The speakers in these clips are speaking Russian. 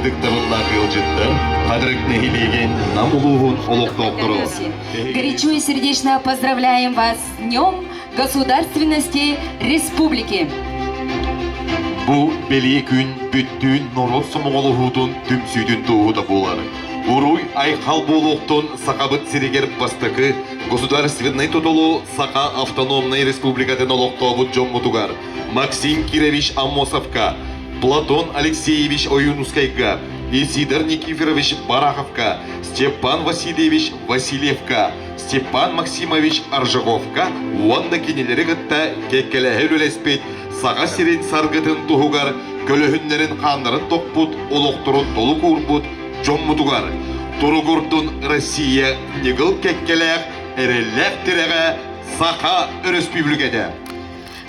Кыдыктабынна кылжыттар, кадырык нехилеген намулугун олоктоктуру. Горячо и сердечно поздравляем вас с Днем Государственности Республики. Бу бели күн бүттүн норос сомоголугутун түмсүйтүн тууда булар. Уруй айхал болуктун сакабыт сиригер бастыкы государственный тотолу Сака автономной республикатын олоктобут жоммутугар Максим Кирович Амосовка, Платон Алексеевич Оюнускайга, Исидор Никифорович Бараховка, Степан Васильевич Васильевка, Степан Максимович Аржаговка, Уанна кинелери гытта кеккелехер үлеспет саға сирен саргытын тухугар, көлөһүннерин қандарын тоқпут, олоқтурун толу курбут, жоммутугар. Туругурдун Россия негыл кеккелех, эреллех тиреге Сака республикада.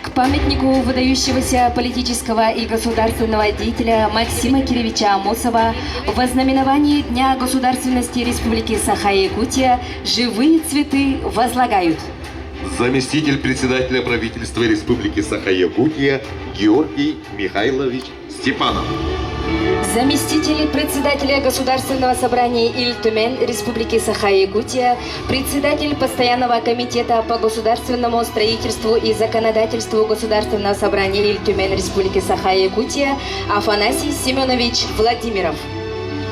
К памятнику выдающегося политического и государственного деятеля Максима Кировича Амосова в ознаменовании Дня государственности Республики Саха-Якутия живые цветы возлагают Заместитель председателя правительства Республики Саха-Якутия Георгий Михайлович Степанов. Заместитель председателя Государственного собрания Иль-Тюмень Республики Саха-Якутия, председатель Постоянного комитета по государственному строительству и законодательству Государственного собрания Иль-Тюмень Республики Саха-Якутия Афанасий Семенович Владимиров.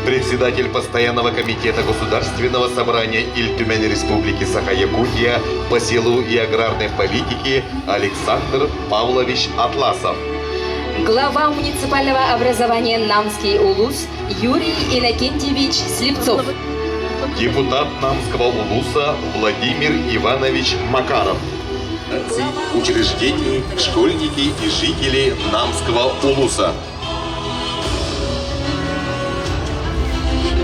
Председатель Постоянного комитета Государственного собрания Иль-Тюмень Республики Саха-Якутия по селу и аграрной политике Александр Павлович Атласов. Глава муниципального образования Намский улус Юрий Иннокентьевич Слепцов. Депутат Намского улуса Владимир Иванович Макаров. Учреждений, школьники и жители Намского улуса.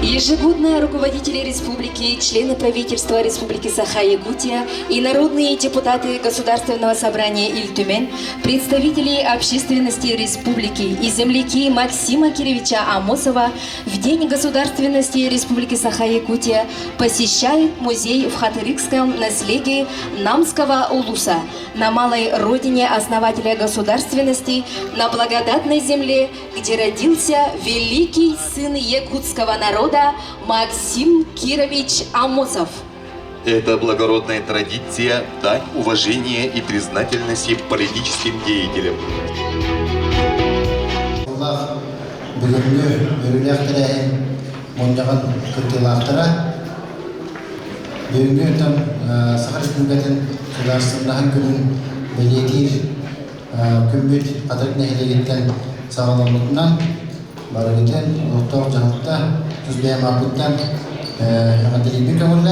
Ежегодно руководители республики, члены правительства Республики Саха-Якутия и народные депутаты Государственного собрания Иль-Тюмень, представители общественности республики и земляки Максима Кировича Амосова в День государственности Республики Саха-Якутия посещают музей в хатырыкском наследии Намского улуса на малой родине основателя государственности, на благодатной земле, где родился великий сын якутского народа Максим Кирович Амосов. Это благородная традиция дать уважение и признательности политическим деятелям. Barangkali doktor jangkauan sudah melakukan yang terlebih dahulu.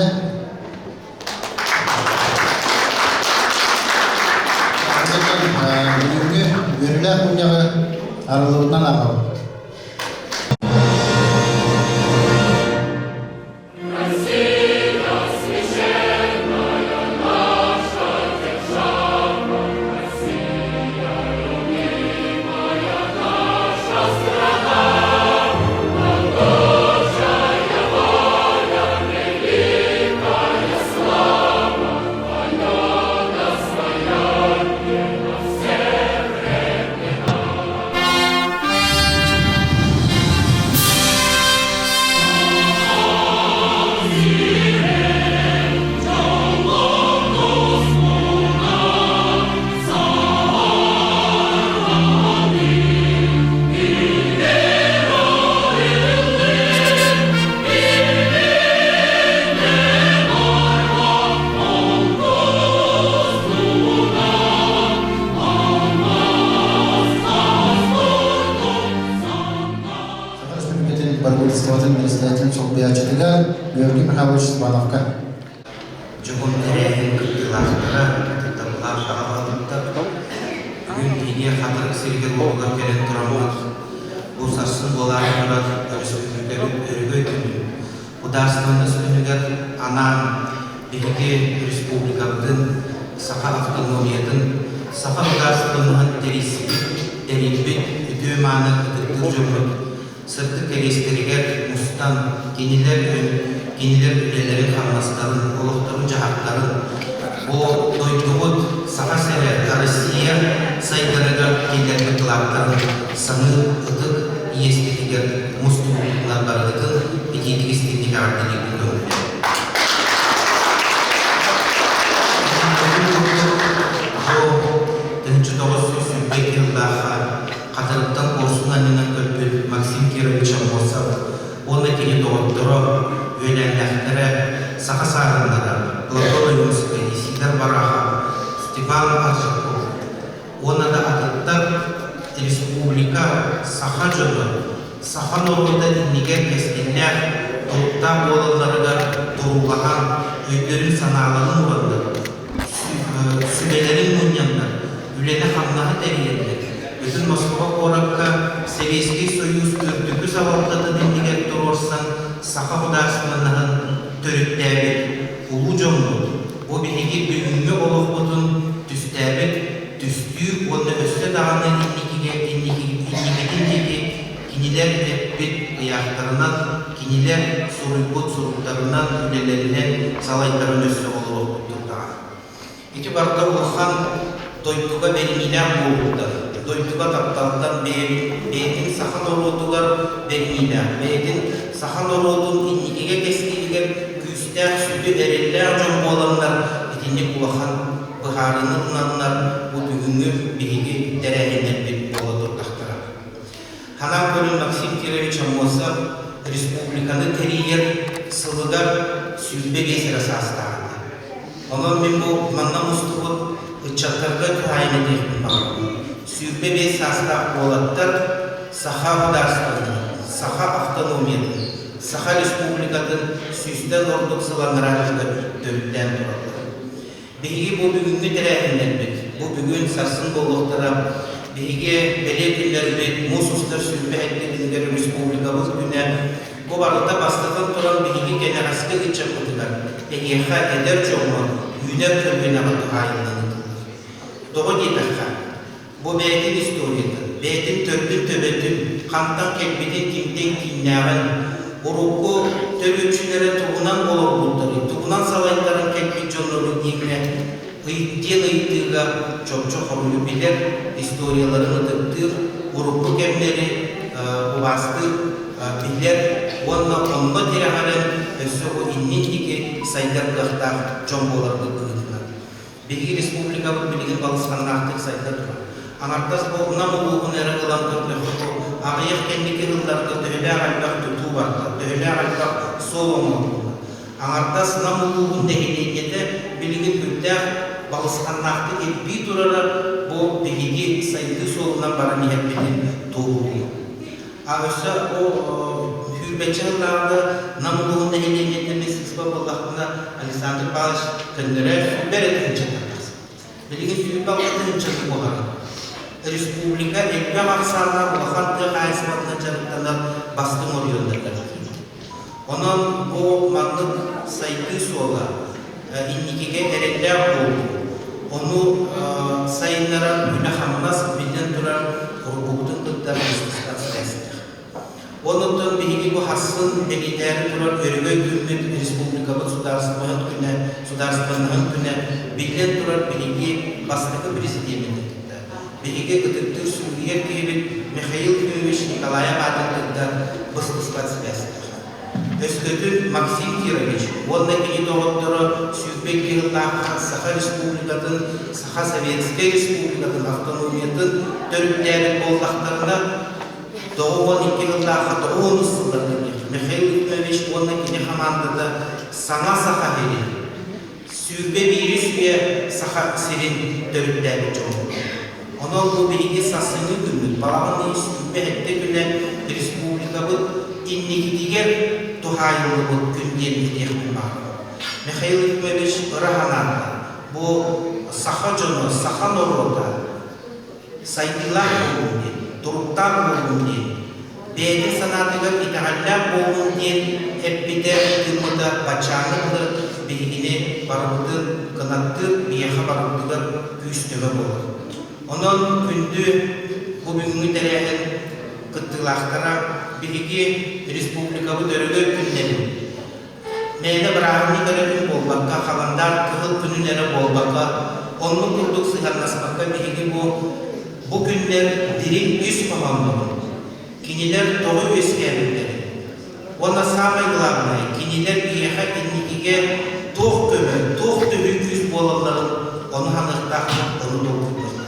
Kemudian berilah punya arahan apa? Председатель Солбиячига Георгий Михайлович Степановка. Жогон тереңин кыттылаштыра, кыттылар шағаландықты. Бүгін кейде қатырық сергер болуға келен тұрамыз. Бұл сарсын боларында республикалар өргөй күні. Ударственный республикалар анан Великий республикабытын, Саха автономиятын, Саха ударственный тереңбет өтөманы кыттыл жомын. Сырты келестерігер мұстан кенелер үлелерін қармастарын, олықтарын жағақтарын, о дойдығыт сақа сәрі Россия сайдарыға келергі қылақтарын саңы ұтық иестетигер мустулуктар барыгытын итидигистинник ардыни бүгүн. Қатырыптан қосынанынан көрпіл Максим Кирович Амосов, оны кені доғыттыры, өләнләқтірі, сақа-сағындары, Платон Юмскі, Исидар Бараха, Степан Аржаков. Оны да атыттар республика сақа жөні, сақа нұрында иннеген кескенлер, тұлықта болыларыға тұрулаған өйдерін саналының ұранды, сүбелерін мұняндар, үлені қамнағы тәриенді. Bütün Moskova Korakka Sovetskiy Soyuz Türkü Zavaptadı dinleyen durursan Saha Hudarsmanı'nın törüttəbit ulu jomlu. O bilgi büyünlü olup otun tüstəbit, tüstüyü onu öste dağının inniketindeki kiniler ebbit ayaklarından, kiniler suruklarından ülelerinden salayların öste olup oturdu. İki barda olsan doytuğa verimiler boğuldu. Doytuğa taptaldan beydin sahan olutular verimiler. Beydin sahan olutun innikege keskiliger küster sütü eriller jom olanlar etinlik ulahan bıharını unanlar bu düğünü bilgi dereğinden bir oladır tahtara. Hanan Kolun Maksim Kirovich Amosov Respublikanı teriyer sılıgar süzbe besir asastağında. Onun ben bu manna mustuğu Çatırga tühayını dekmin bağlı. Sübbe ve sasda olatlar Saha Hudarsmanı, Saha Avtonomiyatı, Saha Respublikatın süsten orduk sılanlarını dövütten durarlar. Begi bu bugünkü tereğinlerdir. Bu bugün sarsın bolluklara, begi bele günlerdir, Mususlar sübbe ettiğinleri Respublikamız güne, bu varlıkta bastıktan duran begi generasyonu geçirmediler. Begi eder çoğunu, yüner tölgene tühayını. Doğru değil. Bu beytin istoriyeti, beytin törpün töbetün, kantan kelbidin kimden kimnağın, uruku töbüçülere tuğunan olur bulları, tuğunan salayların kelbi jonları dinle, ıyıttığın ıyıttığına çok horulu bilir, istoriyalarını tıktır, uruku kemleri bastı bilir, onunla direhalen ösü o innindeki saydarlıkta jombolarını kıydılar. Bilgi Respublika bu bilgin balıskanın artık sayıda durar. Anartas bu namuluğun erağılan törlüğü, ağayık kendiki hıllarda töhle ağaydak tutu vardı, töhle ağaydak soğum oldu. Anartas namuluğun dehliyete bilgin hüller balıskanın artık bir duralar bu bilgi sayıda soğunan bana nihayetinin doğuluyor. Ağaysa o hürbeçi hıllarda namuluğun dehliyetinin sısbab Allah'ına Alexander Pavlovich Kandırov süper etkincədir. Bilgin süper etkincədir bu hara. Respublika ekme maksarlar ulaqatlı qayısmatına canıqtanlar bastım oriyonlarlar. Onun bu mağlık sayılı soğla innikige erekler oldu. Onu sayınlara günahamlas bilden duran korkuktun kıtlar istisnası. Onundan bilgi bu hasın belirleri duran örgü hükümet Respublikalı Sudarsmanı'nın güne bilden duran bilgi bastıkı prezidentinde. Bilgi gıdıktır Suriye gibi Mikhail Kirovich Nikolaya Adaklı'da bıstıspatsiyası. Özgötün Maksim Kirovich, onunla kini doğutları Sübek yıllarına Saha Respublika'nın, Saha Sovetskiy Respublika'nın avtonomiyatın törükleri bollaklarına Doğu'nun 2 yıllarına Doğu'nun sıllarını Mikhail Kirovich onunla kini hamandada sana Saha veri. Sübbe biri süye Saha serin törükleri çoğu. Onun bu bilgi sasını günlük, bağımlı sübbe ette gülen Respublika'nın innikitiger tuhayılığı günden edekmin var. Mikhail Kirovich Rahananda bu Saha jonu, Saha Noroda saydılar olun diye, duruktar olun diye, beyni sanatıga itahallar olun diye hep bir de kırmada bacanıdır, bilgini barıdır, kınattır, bir yaka barıdır, güçtüğü olur. Onun gündü bu bugünkü dereğin kıttılaştıra bilgi Respublikalı dörgü günleri. Meyde bırakını görevin bolbakka, kalandar kıhıl günleri bolbakka, onu kurduk sıharnasmakka bilgi bu günler dirin üst tamamlığı. кинилер тоғы өскеріндері. Она самое главное, кинилер иеха инникиге тоқ көмі, тоқ түбі күз болаларын, оны ханықтақы, оны толқындырды.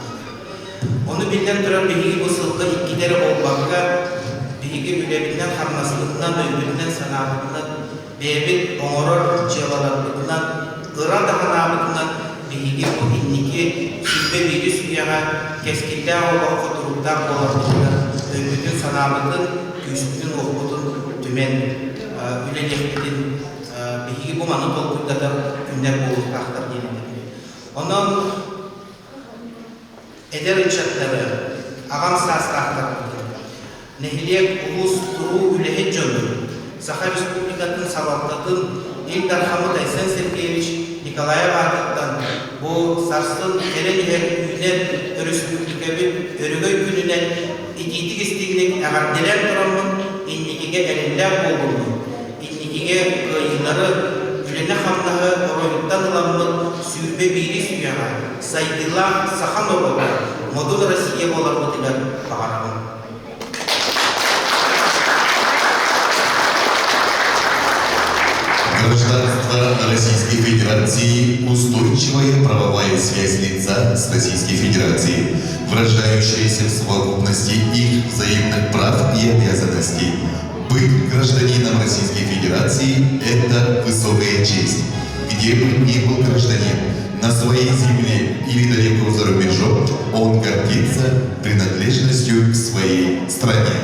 Оны білден тұрар бейгі бұсылғы иккидері болбаққа, бейгі үлебінен қарнасылығынан, өйбінен санабытынан, бейбіт оңырыр желаларбытынан, ұран дағанабытынан, бейгі бұл инники сүрбе бейгі сүйяға кескілді ауылаққа тұрыптақ боларбытынан, өйбінен санабытын, күшіктің оқытын түмен үленекпетін бейгі бұманы толқындатар күндер болып қақтар денеді. Онын әдер ұншаттары ағам састақтар болды. Нехилек ұлыс тұру үлехет жөні. Саха Республикатын сабақтатын Илдархамы Тайсен Сергеевич Николаев ағаттан бұл сарсын әрен-ер үйінен республикабын өрігөй күнінен ититік істігінен ағардерен тұрамын инникеге әлілер болуы. Инникеге қойылары үлене қамнағы оройыттан ұламын сүйірбе бейрі сүйяға Сайдыла Саханова модул Россия болар өтілер бағарамын. Гражданство Российской Федерации – устойчивая правовая связь лица с Российской Федерацией, выражающаяся в совокупности их взаимных прав и обязанностей. Быть гражданином Российской Федерации – это высокая честь. Где бы ни был гражданин, на своей земле или далеко за рубежом, он гордится принадлежностью к своей стране.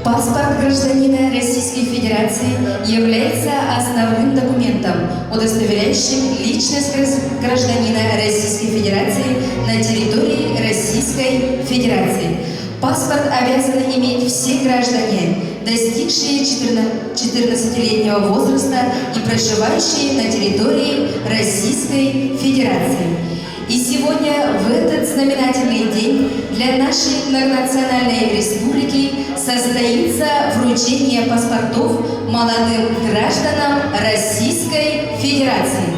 Паспорт гражданина Российской Федерации является основным документом, удостоверяющим личность гражданина Российской Федерации на территории Российской Федерации. Паспорт обязаны иметь все граждане, достигшие 14-летнего возраста и проживающие на территории Российской Федерации. И сегодня, в этот знаменательный день, для нашей многонациональной республики состоится вручение паспортов молодым гражданам Российской Федерации.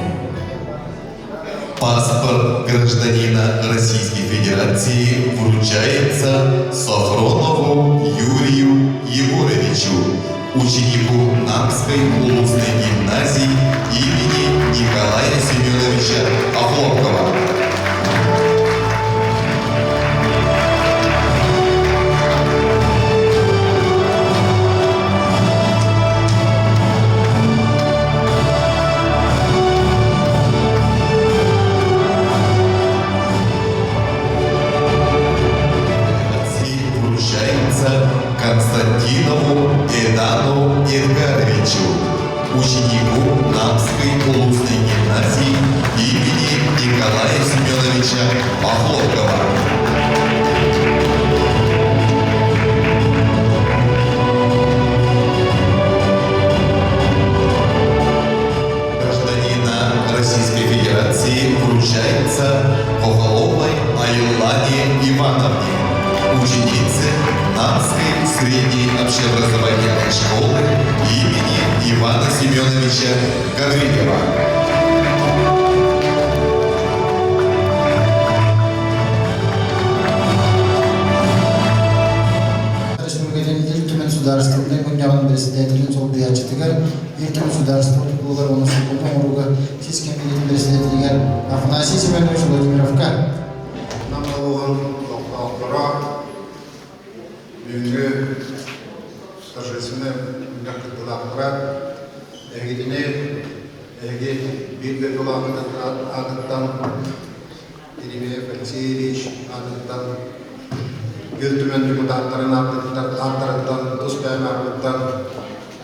Паспорт гражданина Российской Федерации вручается Сафронову Юрию Егоровичу, ученику Намской улусной гимназии имени Николая Семеновича Охлопкова. Константинову Эдану Эдгаровичу, ученику Намской улусной гимназии имени Николая Семеновича Охлопкова. Гражданина Российской Федерации вручается Хохоловой Аюлане Ивановне, ученицы Намской средней общеобразовательной школы имени Ивана Семеновича Гаврилева. Республиканың Ил-Түмен сударствоның Гуньяван председателін сол биячетігер Ил-Түмен сударствоның бұлғар оны сұлбының ұруға сескен билетін председателігер Афанасий Семенович Владимировка. Намда болған халықтара бүгінгі торжественный мәртебелі әгетіне белгілі ағыттан Еремеев Алексеевич ағыттан Ил-Түмен депутаттарын ағыттан Доспайым ағыттан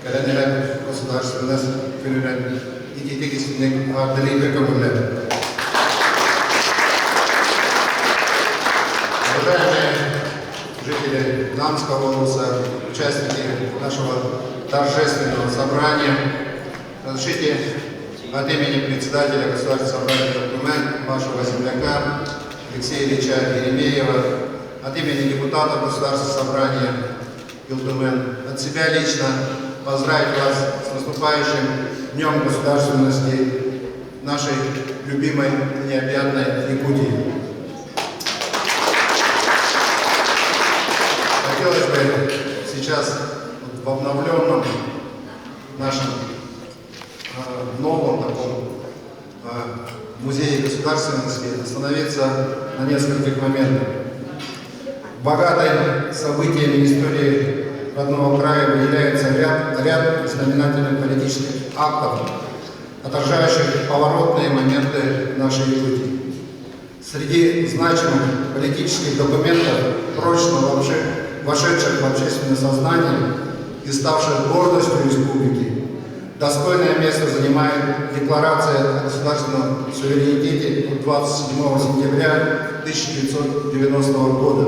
кәләнелер государственный күнінен итетек ісінің ағдылы бір көмірлер. Жители Намского улуса, участники нашего торжественного собрания, разрешите от имени председателя Государственного собрания Ил-Түмен, вашего земляка Алексея Ильича Еремеева, от имени депутатов Государственного собрания Ил-Түмен, от себя лично поздравить вас с наступающим Днем государственности нашей любимой и необъятной Якутии. Хотелось бы сейчас в обновленном нашем новом таком музее государственности остановиться на нескольких моментах. Богатой событиями истории родного края выделяется ряд знаменательных политических актов, отражающих поворотные моменты нашей Якутии. Среди значимых политических документов, прочно вошедших в общественное сознание и ставших гордостью республики, достойное место занимает Декларация о государственном суверенитете от 27 сентября 1990 года.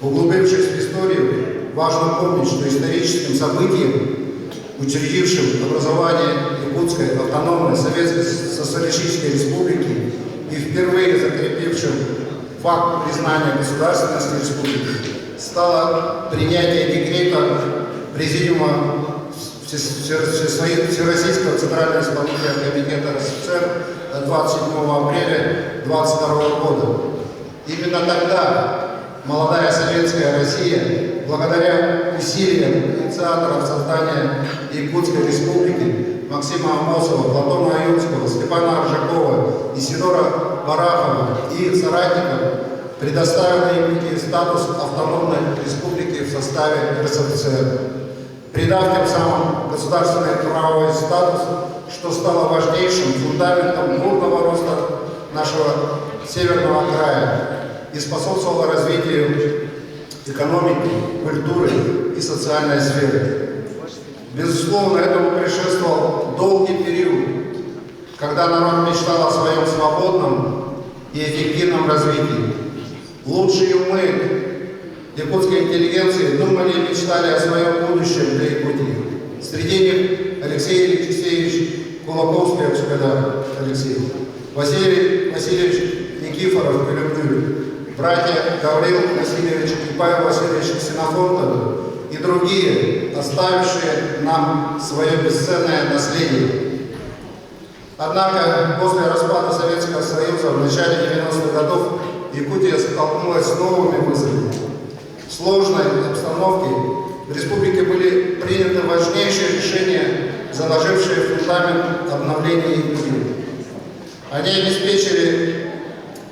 Углубившись в историю, важно помнить, что историческим событием, учредившим образование Якутской автономной Советской Социалистической Республики и впервые закрепившим факт признания государственности республики, стало принятие декрета Президиума Всероссийского Центрального исполнительного комитета РСФСР 27 апреля 1922 года. Именно тогда молодая советская Россия, благодаря усилиям инициаторов создания Якутской республики Максима Амосова, Платона Аюнского, Степана Аржакова, Исидора Барахова и соратников, предоставила Якутии статус автономной республики в составе РСФСР, придав тем самым государственный правовой статус, что стало важнейшим фундаментом бурного роста нашего северного края и способствовало развитию экономики, культуры и социальной сферы. Безусловно, этому предшествовал долгий период, когда народ мечтал о своем свободном и эффективном развитии. Лучшие умы якутской интеллигенции думали и мечтали о своем будущем для Якутии. Среди них Алексей Алексеевич Кулаковский, Алексей, Василий Васильевич Никифоров, братья Гаврил Васильевич и Павел Васильевич Ксенофонтов и другие, оставившие нам свое бесценное наследие. Однако после распада Советского Союза в начале 90-х годов Якутия столкнулась с новыми вызовами. В сложной обстановке в республике были приняты важнейшие решения, заложившие фундамент обновления Якутии. Они обеспечили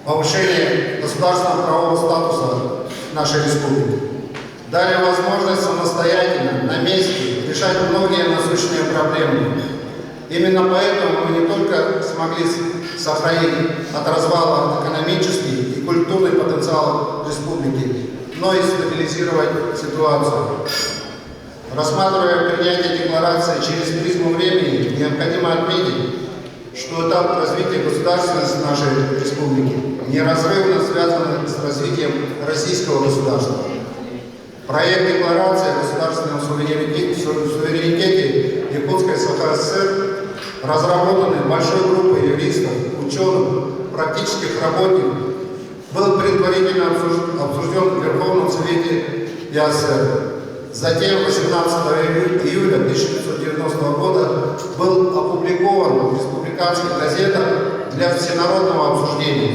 повышение государственного правового статуса нашей республики, дали возможность самостоятельно, на месте, решать многие насущные проблемы. Именно поэтому мы не только смогли сохранить от развала экономический и культурный потенциал республики, но и стабилизировать ситуацию. Рассматривая принятие декларации через призму времени, необходимо отметить, что этап развития государственности нашей республики неразрывно связан с развитием российского государства. Проект декларации о государственном суверенитете Якутской ССР, разработанный большой группой юристов, ученых, практических работников, был предварительно обсужден в Верховном Совете ЯСР. Затем 18 июля 1990 года был опубликован в республиканских газетах для всенародного обсуждения.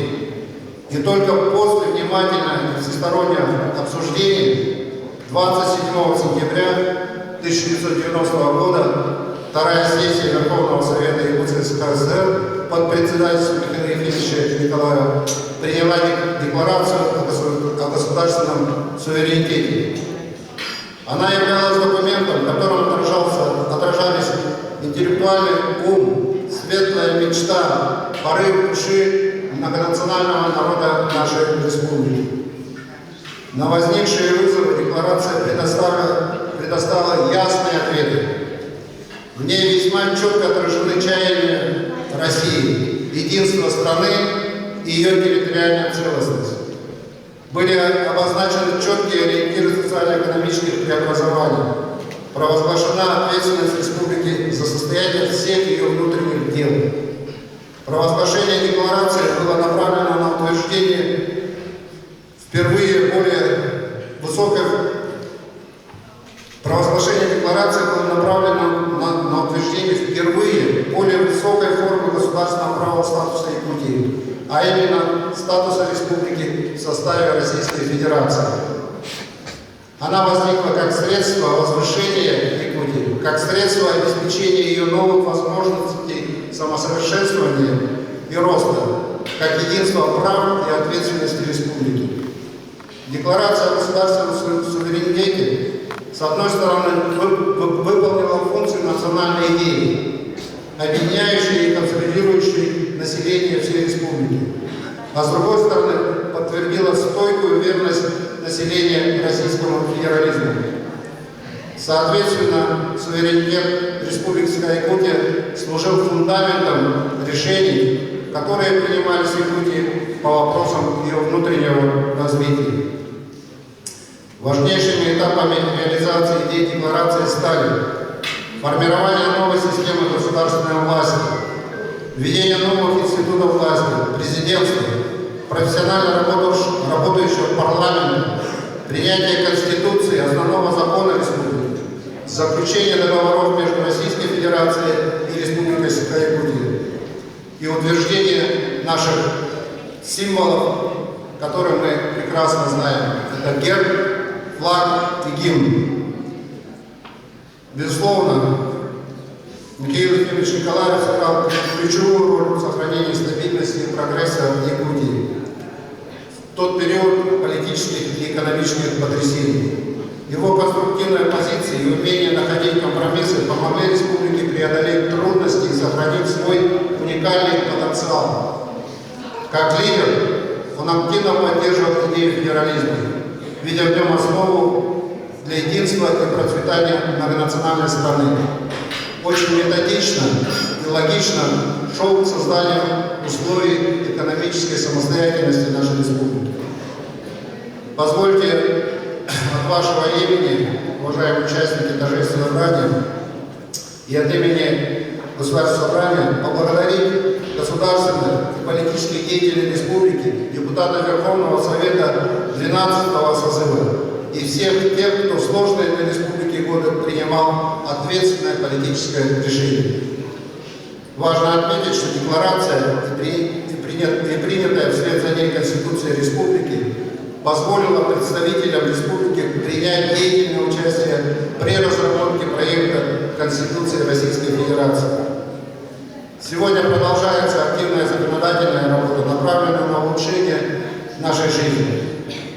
И только после внимательного и всестороннего обсуждения 27 сентября 1990 года вторая сессия Верховного Совета Якутской ССР под председательством Михаила Ефимовича Николаева приняла декларацию о государственном суверенитете. Она являлась документом, в котором отражались интеллектуальный ум, светлая мечта, порыв души многонационального народа нашей республики. На возникшие вызовы декларация предоставила ясные ответы. В ней весьма четко отражены чаяния России, единство страны и ее территориальная целостность. Были обозначены четкие ориентиры социально-экономических преобразований. Провозглашена ответственность республики за состояние всех ее внутренних дел. Провозглашение декларации было направлено на утверждение впервые более высокой... Провозглашение декларации было направлено на утверждение впервые более высокой формы государственного права статуса Якутии, а именно статуса республики в составе Российской Федерации. Она возникла как средство возвышения Якутии, как средство обеспечения ее новых возможностей самосовершенствования и роста, как единство прав и ответственности республики. Декларация о государственном суверенитете, с одной стороны, выполнила функцию национальной идеи, объединяющей и консолидирующей население всей республики, а с другой стороны, подтвердила стойкую верность населения российскому федерализму. Соответственно, суверенитет Республики Якутия служил фундаментом решений, которые принимались в Якутии по вопросам ее внутреннего развития. Важнейшими этапами реализации идей декларации стали формирование новой системы государственной власти, введение новых институтов власти, президентства, профессионально работающего парламента, принятие Конституции, основного закона республики, заключение договоров между Российской Федерацией и Республикой Саха-Якутия и утверждение наших символов, которые мы прекрасно знаем. Это герб, флаг и гимн. Безусловно, Михаил Ефимович Николаев сыграл ключевую роль в сохранении стабильности и прогресса в Якутии в тот период политических и экономических потрясений. Его конструктивная позиция и умение находить компромиссы помогли республике преодолеть трудности и сохранить свой уникальный потенциал. Как лидер, он активно поддерживал идею федерализма, видя в нем основу для единства и процветания многонациональной страны. Очень методично и логично шел к созданию условий экономической самостоятельности нашей республики. Позвольте от вашего имени, уважаемые участники торжественного собрания, и от имени Государственного собрания поблагодарить государственных и политических деятелей республики, депутатов Верховного Совета 12-го созыва и всех тех, кто в сложные для республики годы принимал ответственное политическое решение. Важно отметить, что декларация и принятая вслед за ней Конституция республики позволила представителям республики принять деятельное участие при разработке проекта Конституции Российской Федерации. Сегодня продолжается активная законодательная работа, направленная на улучшение нашей жизни.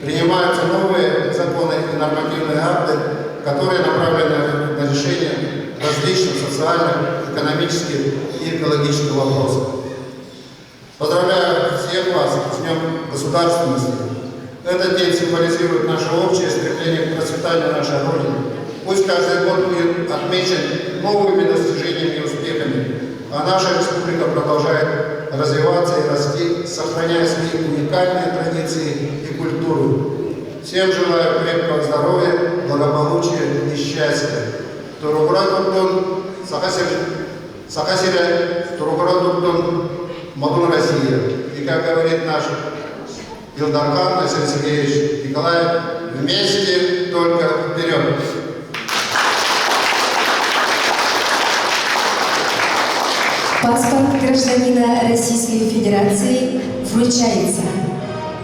Принимаются новые законы и нормативные акты, которые направлены на решение различных социальных, экономических и экологических вопросов. Поздравляю всех вас с Днем государственности. Этот день символизирует наше общее стремление к процветанию нашей Родины. Пусть каждый год будет отмечен новыми достижениями и успехами, а наша республика продолжает развиваться и расти, сохраняя свои уникальные традиции и культуру. Всем желаю крепкого здоровья, благополучия и счастья. Турукуратуктун, Сахасире, Турукуратуктун, Мадун Россия. И как говорит наш Илдархан Василий Сергеевич Николаев, вместе только вперед! Паспорт гражданина Российской Федерации вручается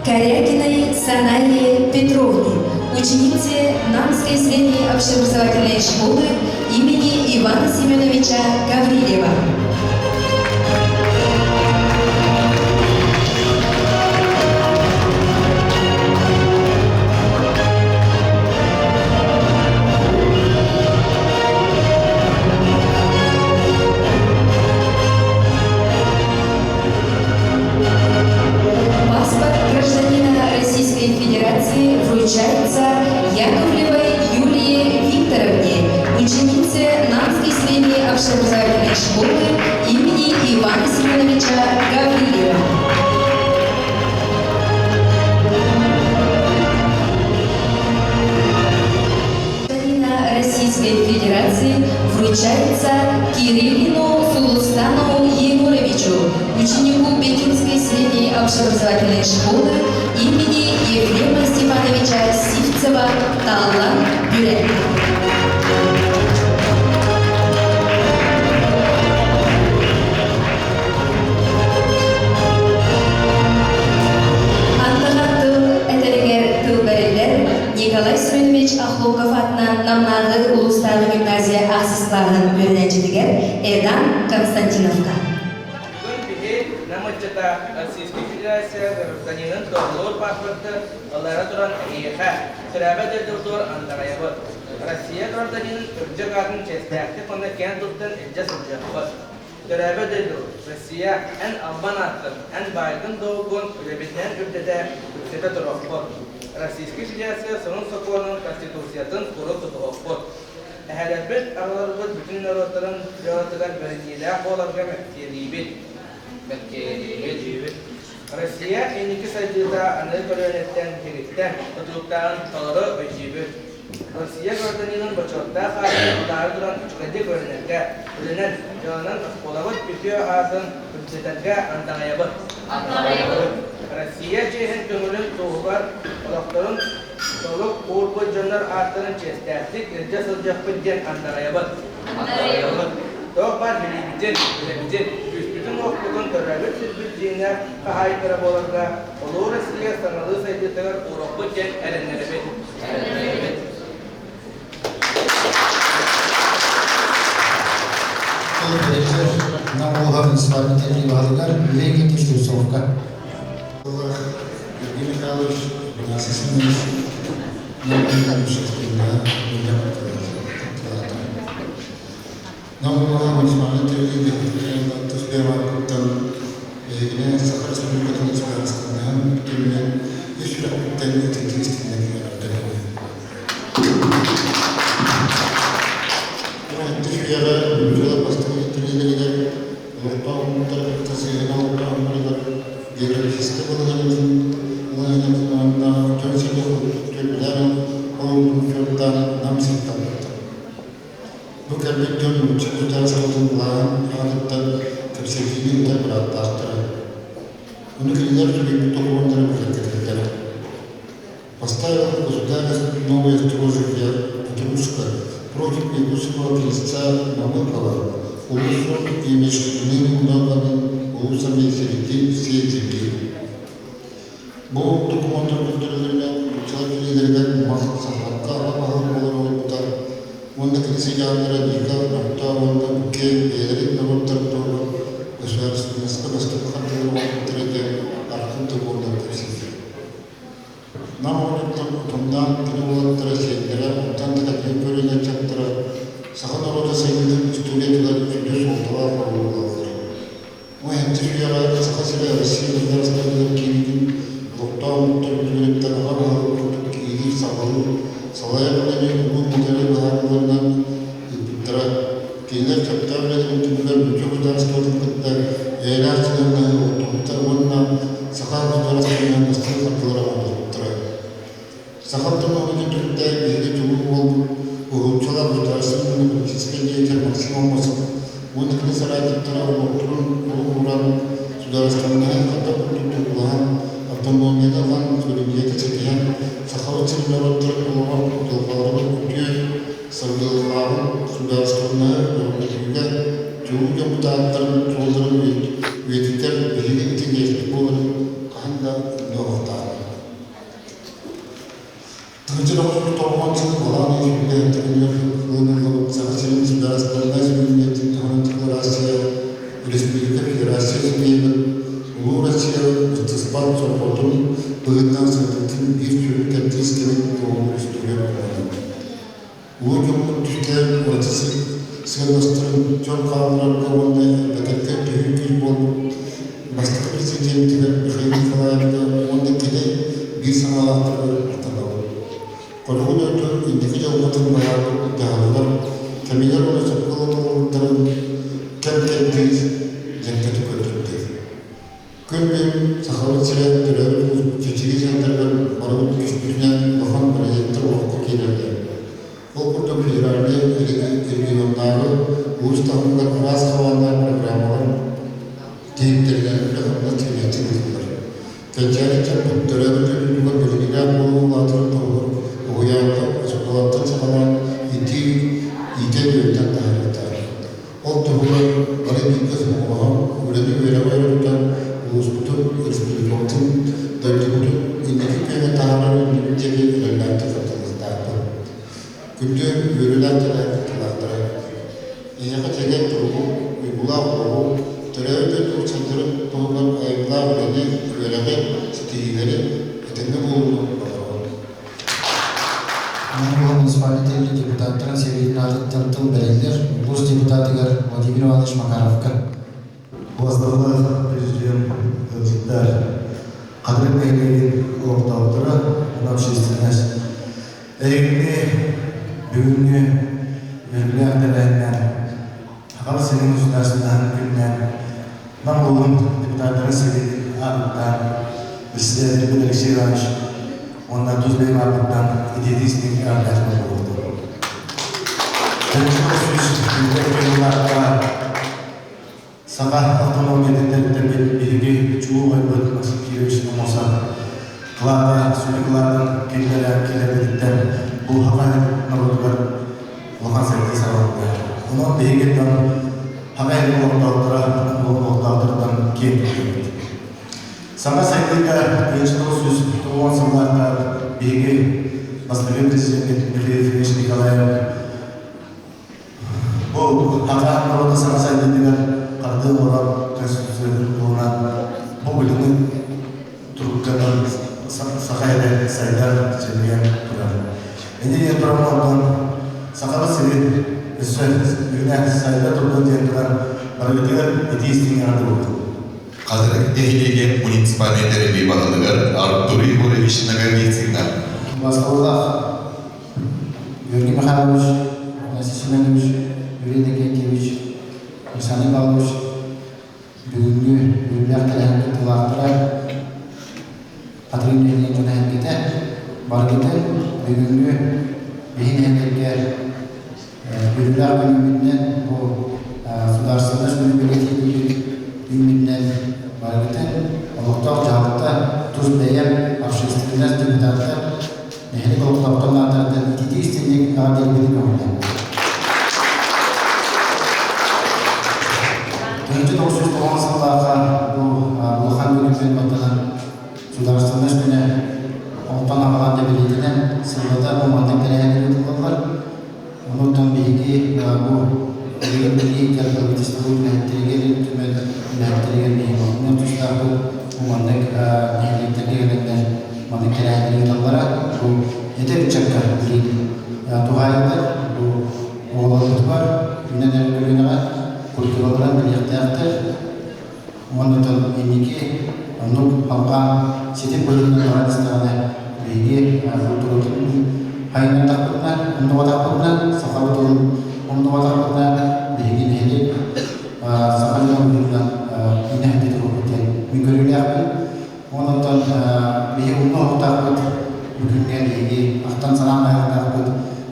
Корякиной Санае Петровне, ученице Намской средней общеобразовательной школы имени Ивана Семеновича Гаврилева. Вручается Яковлевой Юлии Викторовне, ученице Намской средней общеобразовательной школы имени Ивана Семеновича Гаврилева. Гражданина Российской Федерации вручается Кириллину Сулустану Егоровичу, ученику Пекинской средней общеобразовательной школы имени Ефрема Степановича Сивцева Таллан Бюрек. Николай Семенович Ахматов. гимназия асысларын öğrenciler Erdan Konstantinovka. Бүгін бігі намыджата Российский Федерация гражданинын доғылыр паспорты олары тұран әйеға түрәбі дәділдор андағайыбы. Россия гражданинын үрджі қатын честәқті қонда кен тұттын әджа сылжақпы. Түрәбі дәділ Россия ән албан аттын, ән байдың доғын үлебетнен үрдеде үксеті тұрақпы. Российский Федерация соның соқуының конституциятын құры тұтуақпы. Әхәләбет араларыбыз бүтін народтарын жауатыдан бірінелі қоларға мәктелейбет. Россия енекі сәждеті аны көрінеттен керектен ұтылықтарын талары өтейбет. Россия гражданинын бачотта қағын ұлары тұран үчкәде көрінерге үлінен жалынан қолабыт бүтіе асын үтсетәнге антағайабыт. Россия жейін көңілін туғылар олақтарын толық қуырпы жонлар артының честәсік үрде сылжақпын ден антағайабыт. Тоқ бар білебітен, үспітін оқпытын көрәбіт сүрбіт жейіне қағайқыра боларға ұлы Россия саналы сәйдетігір ұрықпы ден әрінеребет. Нам улгарын исполнительный валыгар Легин Тишусовка. Евгений Михайлович, Игнатий Семенович, нам улгарын исполнительный Тушбеван Игнатий Сахар Республикатын Испанского Тюрьме еще раз тайны текстильных поставил государственные новые строжения Петрушка против Якутского крестца Мамыкова, улусом и международными многими улусами среди всей земли. Бұл документтар бүлдірілермен ұлтшылар лидерлер мақсат сақлапқа ағамағын болар олыптар. Онда крестьянлары века рамта онда бүке елерек народтар тұрғы государственності бастық қандылығы олыптырды арқынды болдар көрсетті. Нам олыптар ұтымдан күні олыптары сендері ұттан тәкәпен көріне чаттыра саға народы сайынның үстілетілер жүлі солтыға қорылығалар. Ойынты жүйаға қысқасыға Россия государственных кейінген Тоқтау түркіліктен ағабағы күртік кейгір сағалы, салайы бұлайын ұлы мұдары бағарыларынан үпіттіра. Кейлер чаптавлетін түбілер бүті государствоның күтті әйел артыларына ұлттықтар онына сақа государственның ұстыл қартылары ұлттыра. Сақаптың оғыны түркті бейгі түгіл болып, ұғылчалар государственның политический деятель Максим Алмасов, оны кіні сарайдықтыра ұлттырын ұлғыран государственның қата күртікті ұлған автономияда ған сөйлемдегі чекеген сақауытсыз народтарын олған ұтылғалары күтіе сұрғылғағын государственная өрнетуге жүгін депутаттарын жолдырын өйтіктер білігі теңестік боларын қанда ұнағықтары. Тыңжырығын тоғыманшылық баланы ешбілі әттігінер ғылымын сақсырын государственная сөйлемдетін ғанытықлы Россия Республика Федерация Змеймін Улу Россия Истиспан Сорботун бұғыннан сұрдықтың бір сөйлік әттескенің тоғын үстілер болады. Улу жомын түскен отысы сығыныстырын жол қағыларға онда бәкетке түйін болып, бастық президентігер Михаил Николаевна онда келе бір саналақтыры артанауы. Қорғын өті ендігі жалғатын бағағы дағалылар, кәмелер оны сұрқылы кәм-кәм-кәйіз жәнкеті көтірді. Күнмен сақалы сірәт түрәр жетегі жандырған барығын күшпүрінен бұған проекті оқы келерді. Бұл күрді федеральды региондағы ұлыстағынға құрас қауанлар программалар кейіптерген ұлығында теңеті келділер. Кәнчәрі чаппын түрәр түрілігі білгілер болуы латырын тоғыр ұғыянғы ұсқылаттың сақалан итен өттен дағырықтар. Ол тұғылар бары бейкіз мұғылаған өлені өлі Успутun Республикатын Дәлдігутun индегі көне тағарарын нүміндегі өлілерді қыртылықтарды. Күнде өлілерді әйттіларды. представитель, гос депутаты Владимир Иванович Макаровка. Бастығы президент Кылжыктар, қадір бәйгейін орталықтары, общественность. Әйгіне, бүгінне, өргі әқтеләйінен, Хақалы сенің государствендан күннен, намылығын депутаттарын сөйлеген ағыттан, Председатель Алексей Иванович, онда Тузбейм ағыттан, идеалистік ағыттан болды. Бірінші сөз, Саға автономияден береге чуы ғайбыт Максим Кирович Номоса қылады, сөйлеғылардың келдері бұл хақай народығар ұлған сәйті сағалды. Оның берегеттен хақай ұлғалдырдан кейін өтеді. Саға сәйтігі еншілігі сөз тұрған сылларда береге бастығы президент Михаил Ильич Николаев бұл хақай народы саға сәйтігі қарды орап конституцияның болынан бұл білімін тұрғыдан сақайды сайдар жәлеген тұрады. Әнеге тұрамалдан сақалы сирет үсі үйіне сайда тұрған деңгілер барғытығыр етейістің арды болды. Қазір дегелеген муниципальный дәребей бағылығыр Артур Егорович Наговицина. Басқалылақ Георгий Михайлович, Василий Семенович, Юрий Никитьевич, Александр Павлович, бүгінгі үлілер тіләңгі тұлақтыра патриоттердің жона әңгеті бар кетен бүгінгі бейін әңгерге үлілер бөлімінен бұл сударсыныз бөлімінен бар кетен ұлықтақ жағытта тұз бәйім общественность депутаттар нәхелік ұлықтақтың ардардың идеистендегі ардербеді көңілі. 1990 жылдарға бұл хан бөліммен батыған сударственность күні ұлттан ағалан деп білетінен сылғыда бұл мандектер әңгілі тұлғалар. Ұлттан бейге бұл өлеген білген кәрбілгітістігі үләттіреген үләттіреген бейге ұлттан тұстағы бұл мандек нәйлектерге келендер мандектер әңгілі тұлғалара бұл етер чакка білген туғайындар бұл оғылы бар үнен әргілігіға культуралардан білектәқтір, онытын енеке, ұнық алған сетеп бөлімінің арадыстағына бейге культуралардың хайынан тақпырынан, ұндыға тақпырынан, сақалы толын ұндыға тақпырынан бейген әлек сақалынан бөлімінен үйне әндетір оқыттен мүмкөрілі ақпын. Онытын бейге ұнды оқытақпыд, мүмкінген бейге ақтан санам аяғын тақпыд,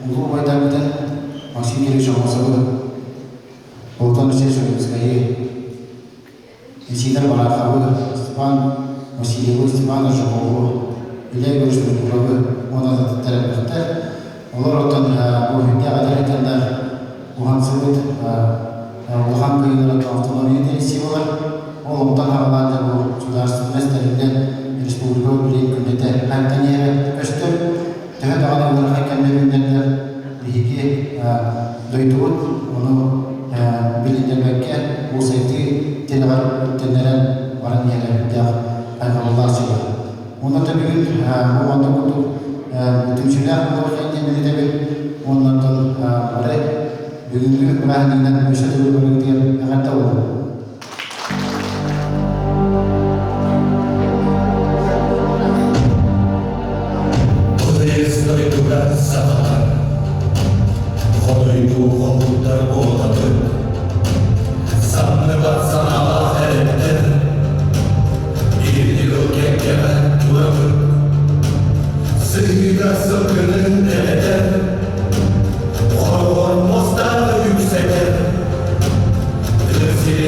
ұлғы байдақпыдын Максим Кирович Номосовы Болтон Сержевская, Исидор Бараховы, Степан Васильевы, Степана Жукову, Илья Гуршмекуровы, оны тәрәпіқтер. Олар оттан өйінде қадыретендер оған сәует, оған көйлері автономия дәресі болар. Ол оттан ағаларды бұл сударственность тәрімден республика білейін күндетер әмтен ері өстір. Төхет ағаны олар қайкәмдер өндерлер бейге дөйтуыт, оны біліндербәкке бұл сайты телевар өттендерін барын елерінде айқабылдар сөйлер. Оны да бүгін оғанда күтіп түмшілер бұл қайынде біледебіл, онлардың бары бүгінгі бәрінен өшеді бөлігдер әғатта olur. Yüksek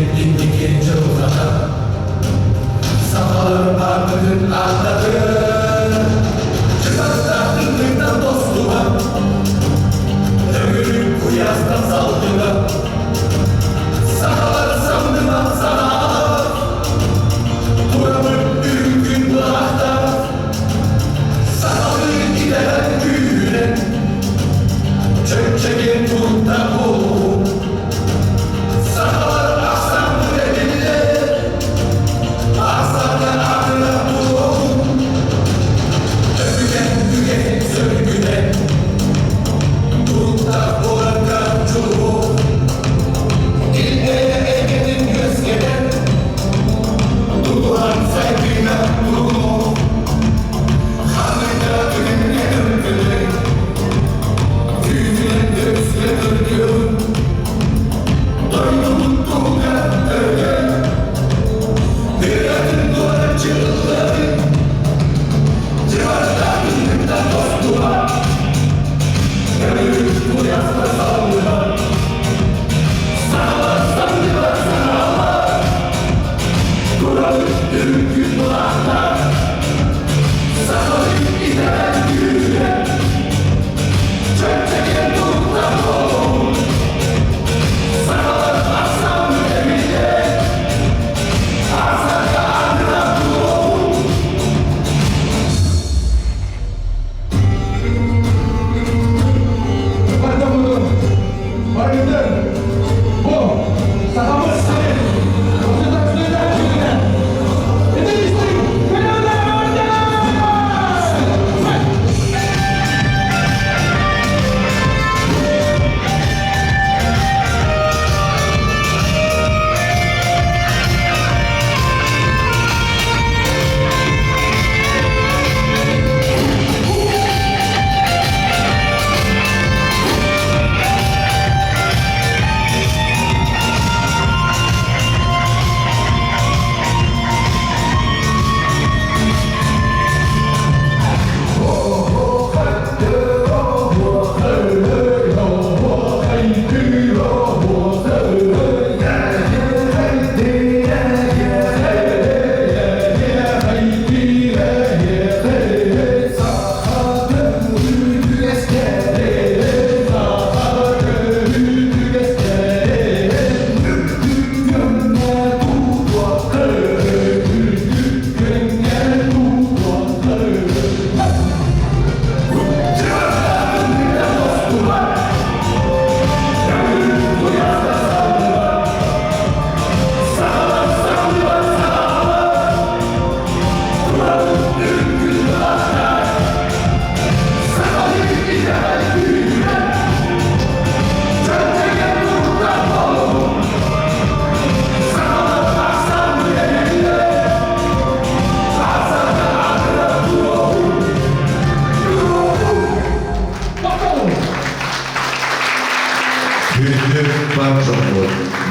Türk Bançoğlu.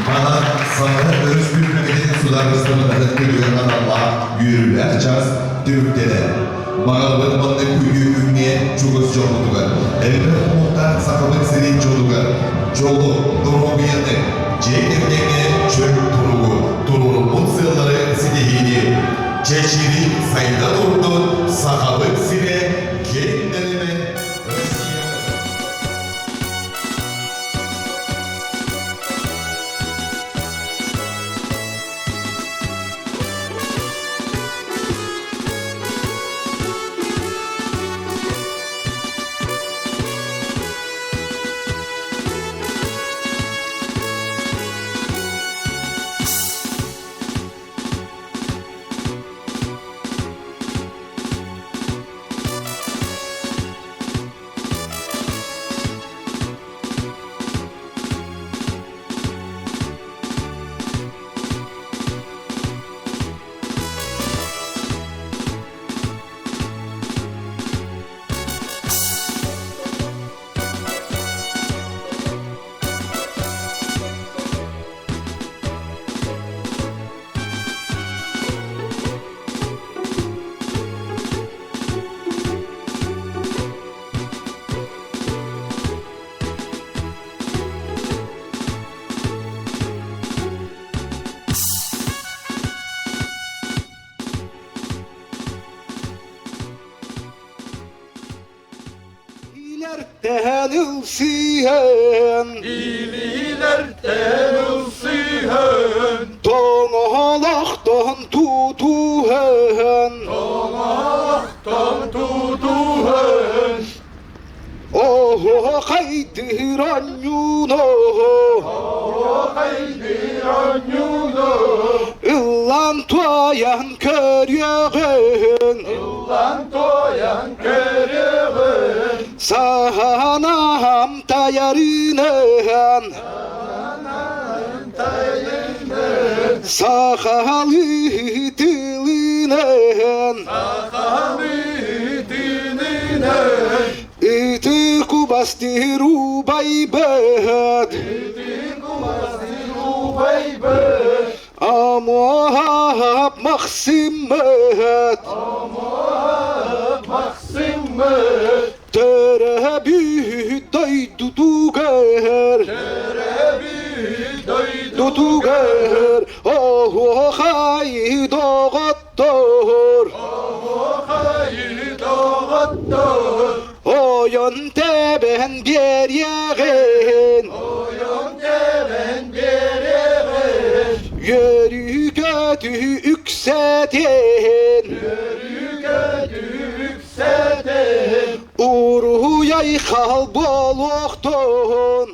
Bana sana öz Türkmen'in sularımızdan ödülen adamlar yürürler çaz Türk'teler. Bana bana kuyuyu ünlüye çok öz çoğunluğa. Elbette muhtar sakalık seri çoğunluğa. Çoğu, durumu bir yanı. Cehennemine çök turuğu. Turuğun mutsızları silihini. Çeşiri sayda durdu. Sakalık sile gelinlerime Rusya. İlilerden ılsıhen Toğalaktan tutuhen Oh kaydıran yuno İllan toyan köryeğen Sahanam tayarinen Sahalı dilinen İti kubastiru baybet Amuhab maksimmet Terebi dayduduger Duduger Oh hay doğattor Oyon teben bir yeğen Yörü kötü yükselten Uruhu yay kal bolokton